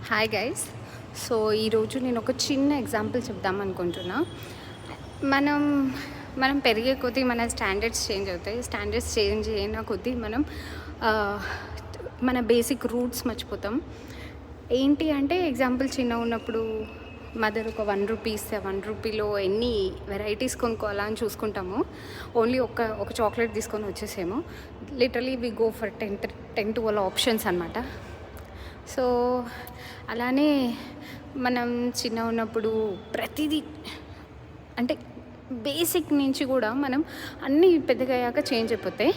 Hi guys. So ఈరోజు నేను ఒక చిన్న ఎగ్జాంపుల్ చెప్దాం అనుకుంటున్నా. మనం మనం పెరిగే కొద్దీ మన స్టాండర్డ్స్ చేంజ్ అవుతాయి. స్టాండర్డ్స్ చేంజ్ అయిన కొద్దీ మనం ఆ, మన బేసిక్ రూట్స్ మర్చిపోతాం. ఏంటి అంటే ఎగ్జాంపుల్ చిన్న ఉన్నప్పుడు మదర్ ఒక ₹1 ఇస్తే ₹1లో ఎన్ని వెరైటీస్ కొనుక్కోవాలా అని చూసుకుంటాము. ఓన్లీ ఒక చాక్లెట్ తీసుకొని వచ్చేసేమో. Literally we go for 10-12 options అనమాట. సో అలానే మనం చిన్న ఉన్నప్పుడు ప్రతిదీ అంటే బేసిక్ నుంచి కూడా మనం అన్నీ పెద్దగా అయ్యాక చేంజ్ అయిపోతాయి.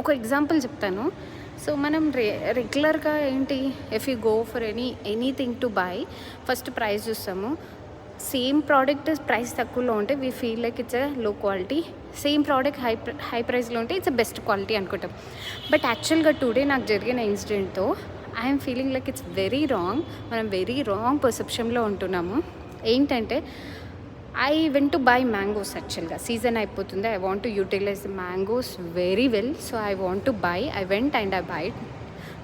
ఒక ఎగ్జాంపుల్ చెప్తాను. సో మనం రెగ్యులర్గా ఏంటి, if you go for anything to buy, first price చూస్తాము. సేమ్ ప్రోడక్ట్ ప్రైస్ తక్కువలో ఉంటే we feel like it's a low quality. Same product high ప్రైస్లో ఉంటే ఇట్స్ ఎ బెస్ట్ క్వాలిటీ అనుకుంటాం. బట్ యాక్చువల్గా టుడే నాకు జరిగిన ఇన్సిడెంట్తో I'm feeling like it's very wrong. మనం వెరీ రాంగ్ పర్సెప్షన్లో ఉంటున్నాము. ఏంటంటే I went to buy mangoes. యాక్చువల్గా సీజన్ అయిపోతుంది. I want to utilize the mangoes very well. So I want to buy. I went and I by.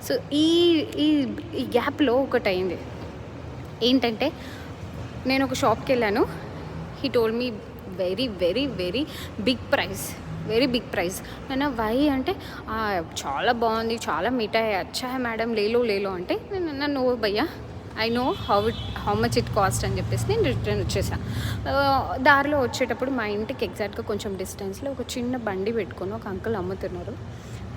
So ఈ ఈ ఈ గ్యాప్లో ఒకటి అయింది. ఏంటంటే నేను ఒక షాప్కి వెళ్ళాను. He told me very very very big price, very big price. నేను వై అంటే చాలా బాగుంది, చాలా మిఠాయి, అచ్చా మేడం లేలో అంటే నేను నన్ను భయ్యా I know how much it cost అని చెప్పేసి నేను రిటర్న్ వచ్చేసాను. దారిలో వచ్చేటప్పుడు మా ఇంటికి ఎగ్జాక్ట్గా కొంచెం డిస్టెన్స్లో ఒక చిన్న బండి పెట్టుకొని ఒక అంకుల్ అమ్ముతున్నారు.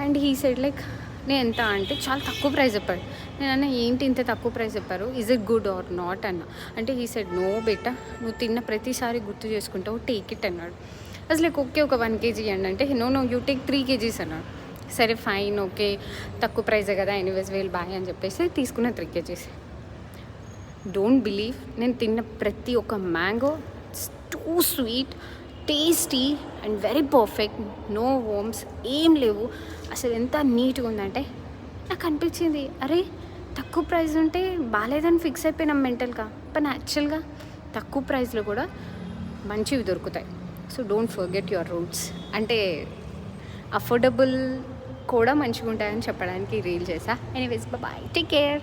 అండ్ హీ సైడ్ లైక్, నేను ఎంత అంటే చాలా తక్కువ ప్రైస్ చెప్పాడు. నేను అన్న ఏంటి ఇంత తక్కువ ప్రైస్ చెప్పారు, is it good or not అన్న. అంటే హీ సైడ్ నో బేటా, నువ్వు తిన్న ప్రతిసారి గుర్తు చేసుకుంటావు, టేక్ ఇట్ అన్నాడు. అసలు ఓకే ఒక 1 kg ఇవ్వండి అంటే నో యూ టేక్ 3 kgs అన్నాడు. సరే ఫైన్ ఓకే తక్కువ ప్రైజే కదా ఎనీవేస్ వీల్ బాయ్ అని చెప్పేసి తీసుకున్న 3 kgs. డోంట్ బిలీవ్, నేను తిన్న ప్రతి ఒక్క mango too sweet, tasty and very perfect. No worms ఏం లేవు. అసలు ఎంత నీట్గా ఉందంటే నాకు అనిపించింది, అరే తక్కువ ప్రైస్ ఉంటే బాగాలేదని ఫిక్స్ అయిపోయినాం మెంటల్గా. కానీ యాక్చువల్గా తక్కువ ప్రైస్లో కూడా మంచివి దొరుకుతాయి. So don't forget your roots. అంటే అఫోర్డబుల్ కూడా మంచిగా ఉంటాయని చెప్పడానికి రీల్ చేసా. Anyways bye, take care.